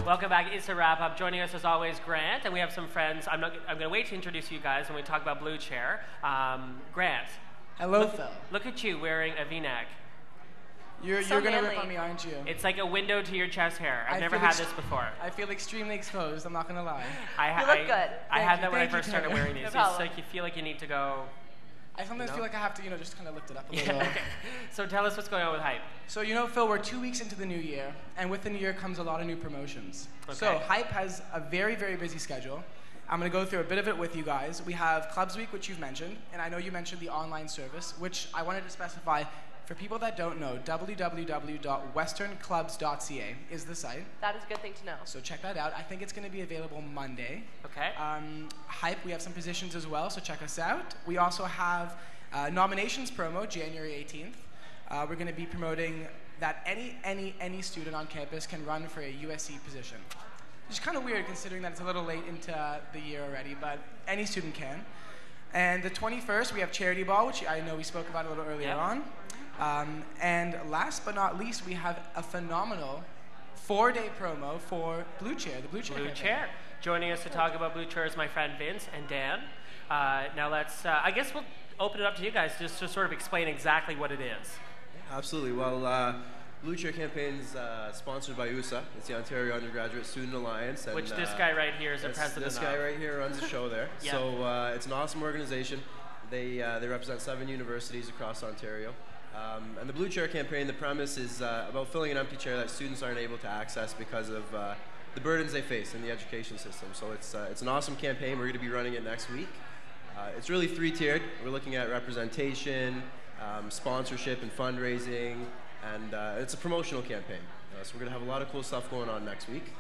Welcome back. It's a wrap up. Joining us as always, Grant, and we have some friends. I'm going to wait to introduce you guys when we talk about Blue Chair. Grant. Hello, Phil. Look at you wearing a V-neck. You're gonna rip on me, aren't you? It's like a window to your chest hair. I've never had this before. I feel extremely exposed. I'm not gonna lie. You look good. I had that when I first started wearing these. No It's problem. like you feel like you need to go. I sometimes feel like I have to, just kind of lift it up a little. Okay. So tell us what's going on with Hype. So, Phil, we're 2 weeks into the new year, and with the new year comes a lot of new promotions. Okay. So, Hype has a very, very busy schedule. I'm going to go through a bit of it with you guys. We have Clubs Week, which you've mentioned, and I know you mentioned the online service, which I wanted to specify. For people that don't know, www.westernclubs.ca is the site. That is a good thing to know. So check that out. I think it's going to be available Monday. Okay. Hype, we have some positions as well, so check us out. We also have nominations promo, January 18th. We're going to be promoting that any student on campus can run for a USC position. Which is kind of weird considering that it's a little late into the year already, but any student can. And the 21st, we have Charity Ball, which I know we spoke about a little earlier on. And last but not least, we have a phenomenal 4-day promo for Blue Chair, the Blue Chair Blue campaign. Chair. Joining us to talk about Blue Chair is my friend Vince and Dan. Now let's, I guess we'll open it up to you guys just to sort of explain exactly what it is. Absolutely. Well, Blue Chair campaign is sponsored by USA. It's the Ontario Undergraduate Student Alliance. And, Which this guy right here is the president This of. guy right here runs the show there. Yeah. So it's an awesome organization. They represent 7 universities across Ontario. And the Blue Chair campaign, the premise is about filling an empty chair that students aren't able to access because of the burdens they face in the education system. So it's an awesome campaign. We're going to be running it next week. It's really 3-tiered. We're looking at representation, sponsorship, and fundraising. And it's a promotional campaign. So we're going to have a lot of cool stuff going on next week.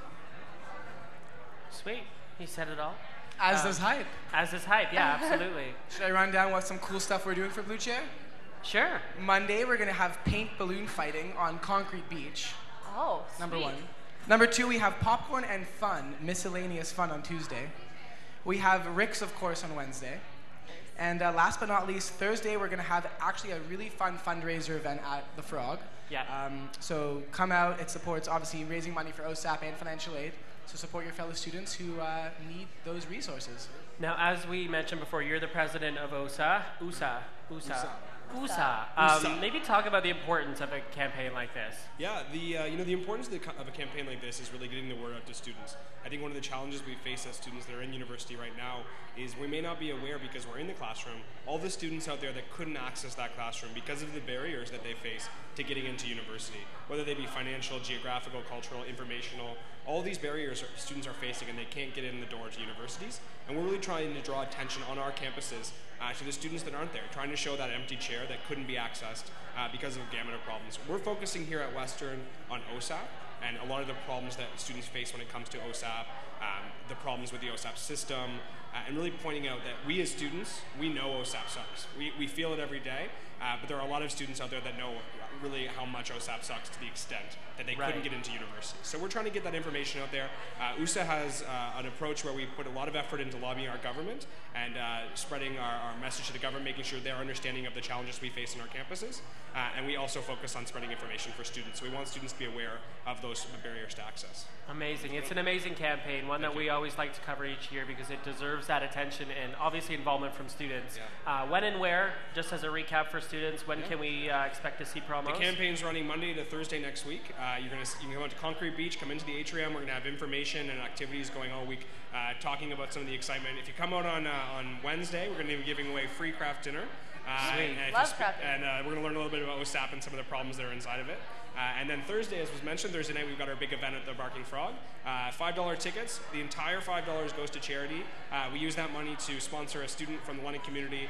Sweet. He said it all. As does Hype. As is Hype, yeah, absolutely. Should I run down what some cool stuff we're doing for Blue Chair? Sure. Monday, we're going to have paint balloon fighting on Concrete Beach. Oh, Number sweet. 1. Number 2, we have popcorn and fun, miscellaneous fun on Tuesday. We have Rick's, of course, on Wednesday. And last but not least, Thursday, we're going to have actually a really fun fundraiser event at The Frog. Yeah. So come out. It supports, obviously, raising money for OSAP and financial aid. So support your fellow students who need those resources. Now, as we mentioned before, you're the president of USA. Maybe talk about the importance of a campaign like this. Yeah, the importance of a campaign like this is really getting the word out to students. I think one of the challenges we face as students that are in university right now is we may not be aware because we're in the classroom, all the students out there that couldn't access that classroom because of the barriers that they face to getting into university, whether they be financial, geographical, cultural, informational. All these barriers students are facing and they can't get in the door to universities. And we're really trying to draw attention on our campuses to the students that aren't there, trying to show that empty chair that couldn't be accessed because of a gamut of problems. We're focusing here at Western on OSAP and a lot of the problems that students face when it comes to OSAP, the problems with the OSAP system, and really pointing out that we as students, we know OSAP sucks. We feel it every day, but there are a lot of students out there that know really how much OSAP sucks to the extent that they couldn't get into university. So we're trying to get that information out there. USA has an approach where we put a lot of effort into lobbying our government and spreading our message to the government, making sure they're understanding of the challenges we face in our campuses. And we also focus on spreading information for students. So we want students to be aware of those barriers to access. Amazing. It's an amazing campaign, one that we always like to cover each year because it deserves that attention and obviously involvement from students. Yeah. When and where, just as a recap for students, when can we expect to see promos? The campaign's running Monday to Thursday next week. You can come out to Concrete Beach, come into the atrium. We're going to have information and activities going all week, talking about some of the excitement. If you come out on Wednesday, we're going to be giving away free craft dinner. Sweet. Love craft dinner. And we're going to learn a little bit about OSAP and some of the problems that are inside of it. And then Thursday, as was mentioned, Thursday night we've got our big event at the Barking Frog. $5 tickets. The entire $5 goes to charity. We use that money to sponsor a student from the London community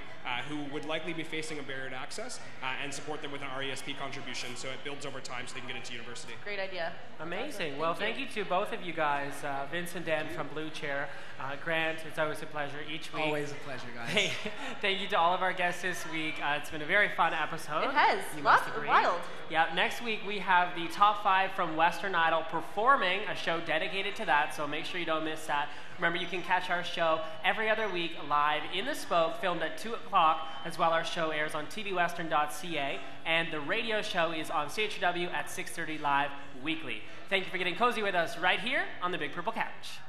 who would likely be facing a barrier to access and support them with an RESP contribution so it builds over time so they can get into university. Great idea. Amazing. Awesome. Well, thank you to both of you guys, Vince and Dan from Blue Chair. Grant, it's always a pleasure each week. Always a pleasure, guys. Hey, thank you to all of our guests this week. It's been a very fun episode. It has. You Lots must agree. wild. Yeah, next week we we have the top 5 from Western Idol performing a show dedicated to that, so make sure you don't miss that. Remember, you can catch our show every other week live in the Spoke, filmed at 2 o'clock, as well our show airs on tvwestern.ca, and the radio show is on CHW at 6:30 live weekly. Thank you for getting cozy with us right here on the Big Purple Couch.